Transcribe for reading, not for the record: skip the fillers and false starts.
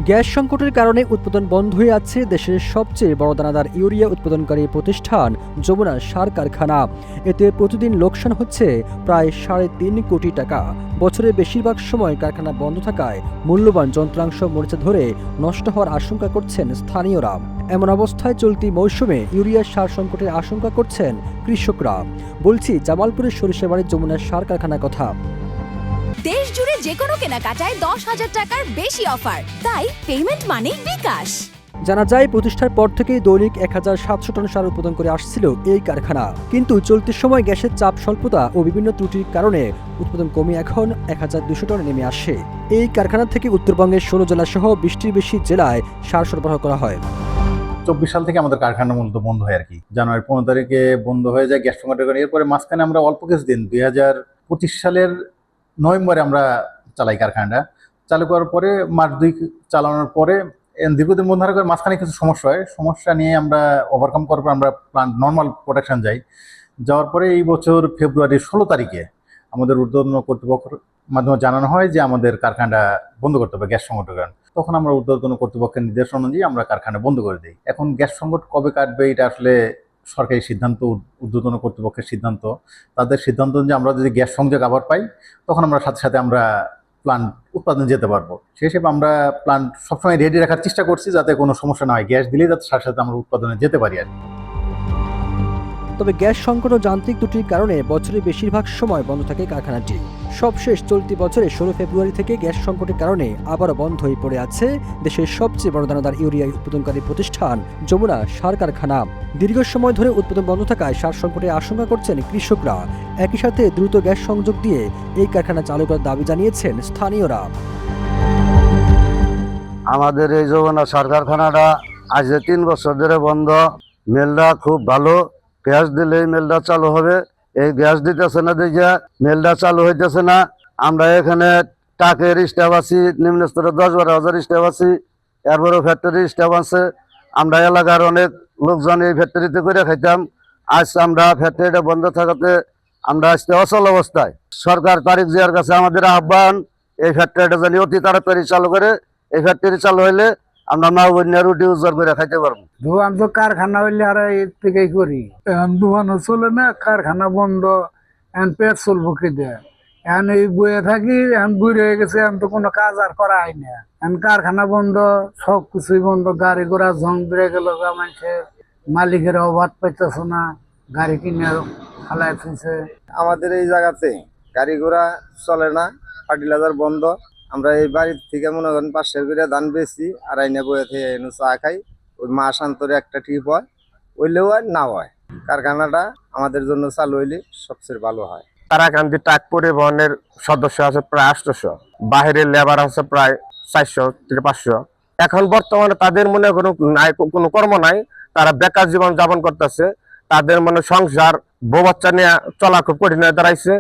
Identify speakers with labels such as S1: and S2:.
S1: Gas সংকটের কারণে উৎপাদন বন্ধ হয়ে আছে দেশের সবচেয়ে বড় দানাদার ইউরিয়া উৎপাদনকারী প্রতিষ্ঠান যমুনা সার কারখানা। এতে প্রতিদিন লোকসান হচ্ছে প্রায় 3.5 কোটি টাকা। বছরের বেশিরভাগ সময় কারখানা বন্ধ থাকায় মূল্যবান যন্ত্রাংশ মরিচা ধরে নষ্ট হওয়ার আশঙ্কা করছেন স্থানীয়রা। এমন অবস্থায় চলতি মৌসুমে ইউরিয়া সার সংকটের আশঙ্কা করছেন কৃষকরা। বলছি জামালপুরের সরিষাবাড়ির যমুনা সার কারখানার কথা।
S2: দেশ জুড়ে যে কোনো কেনাকাটায় 10,000 টাকার বেশি অফার, তাই পেমেন্ট মানেই বিকাশ।
S1: জানা যায় প্রতিষ্ঠার পর থেকেই দৈনিক 1700 টন সার উৎপাদন করে আসছিল এই কারখানা, কিন্তু চলতি সময় গ্যাসের চাপ স্বল্পতা ও বিভিন্ন ত্রুটির কারণে উৎপাদন কমে এখন 1200 টনে নেমে আসে। এই কারখানা থেকে উত্তরবঙ্গের 16 জেলা সহ 20টির বেশি জেলায় সার সরবরাহ করা হয়।
S3: 24 সাল থেকে আমাদের কারখানা মূলত বন্ধ হয় আর কি। জানুয়ারি 15 তারিখে বন্ধ হয়ে যায় গ্যাস সংকটের কারণে। এরপরে মাঝখানে আমরা অল্প কিছুদিন 2025 সালের নভেম্বরে আমরা চালাই কারখানাটা। চালু করার পরে মাস 2 চালানোর পরে দীর্ঘদিন বন্ধ থাকার মাঝখানে কিছু সমস্যা হয়। সমস্যা নিয়ে আমরা ওভারকাম করার পর আমরা প্লান্ট নর্মাল প্রোডাকশন যাই। যাওয়ার পরে এই বছর ফেব্রুয়ারির 16 তারিখে আমাদের ঊর্ধ্বতন কর্তৃপক্ষের মাধ্যমে জানানো হয় যে আমাদের কারখানাটা বন্ধ করতে হবে গ্যাস সংকটের কারণে। তখন আমরা ঊর্ধ্বতন কর্তৃপক্ষের নির্দেশ অনুযায়ী আমরা কারখানা বন্ধ করে দিই। এখন গ্যাস সংকট কবে কাটবে এটা আসলে সরকারি সিদ্ধান্ত, ঊর্ধ্বতন কর্তৃপক্ষের সিদ্ধান্ত। তাদের সিদ্ধান্ত অনুযায়ী আমরা যদি গ্যাস সংযোগ আবার পাই তখন আমরা সাথে সাথে আমরা প্লান্ট উৎপাদন যেতে পারবো। সেই হিসেবে আমরা প্লান্ট সবসময় রেডি রাখার চেষ্টা করছি যাতে কোনো সমস্যা না হয়, গ্যাস দিলেই যাতে সাথে সাথে আমরা উৎপাদনে যেতে পারি আর কি।
S1: তবে গ্যাস সংকট ও যান্ত্রিক ত্রুটির কারণে বছরের বেশিরভাগ সময় বন্ধ থাকে কারখানাটি। সবশেষ চলতি বছরের 16 ফেব্রুয়ারি থেকে গ্যাস সংকটের কারণে আবারও বন্ধ হয়ে পড়ে আছে দেশের সবচেয়ে বড় দানাদার ইউরিয়া উৎপাদনকারী প্রতিষ্ঠান যমুনা সার কারখানা। দীর্ঘ সময় ধরে উৎপাদন বন্ধ থাকায় সার সংকটের আশঙ্কা করছেন কৃষকরা। একই সাথে দ্রুত গ্যাস সংযোগ দিয়ে এই কারখানা চালু করার দাবি জানিয়েছেন স্থানীয়রা।
S4: আমাদের এই যমুনা সার কারখানাটা আজ 3 বছর ধরে বন্ধ। মেলটা খুব ভালো, গ্যাস দিলেই মেলটা চালু হবে। এই গ্যাস দিতেছে না দেখে মেলটা চালু হইতেছে না। আমরা এখানে টাকের স্টাফ আছি, নিম্ন স্তরে 10-12 হাজার স্টাফ আছি, এরপরেও ফ্যাক্টরির স্টাফ আছে। আমরা এলাকার অনেক লোকজন এই ফ্যাক্টরিতে করে খাইতাম। আজ আমরা ফ্যাক্টরিটা বন্ধ থাকাতে আমরা আজকে অচল অবস্থায়। সরকার তারিক জিয়ার কাছে আমাদের আহ্বান, এই ফ্যাক্টরিটা জানি অতি তাড়াতাড়ি চালু করে। এই ফ্যাক্টরি চালু হইলে আমরা মা বন্যা রুটি উজ্জ্বল করে খাইতে পারবো।
S5: দোকান তো কারখানা হইলে আর এর থেকেই করি। এখন দোকানও চলে না, কারখানা বন্ধ, এখন পেট চলবো কি দেয়। এখন এই বইয়ে থাকি, এখন বুড়ি হয়ে গেছে, এখন তো কোনো কাজ আর করা হয় না। এখন কারখানা বন্ধ, সব কিছুই বন্ধ। গাড়ি ঘোড়া ঝং বেড়ে গেল, মানুষের মালিকের অভাব পাইতেছে না, গাড়ি কিনে ফালাই ফেলছে।
S6: আমাদের এই জায়গাতে গাড়ি ঘোড়া চলে না, ফার্টিলাইজার বন্ধ। আমরা এই বাড়ির থেকে মনে করেন 500 করে ধান বেশি আর আইনে বয়ে থেকে এনে চা খাই। ওই মাস অন্তরে একটা ট্রিপ হয়, হইলেও আর না হয়। কারখানাটা আমাদের জন্য চালু হইলে সবচেয়ে ভালো হয়।
S7: কারাকান্দি ট্রাক পরিবহনের সদস্য আছে প্রায় 800, বাহিরের লেবার আছে প্রায় 400 থেকে 500। এখন বর্তমানে তাদের মনে কোনো কর্ম নাই, তারা বেকার জীবন যাপন করতেছে। তাদের সংসার বউ বাচ্চা নিয়ে চলা খুব কঠিন হয়ে দাঁড়াইছে।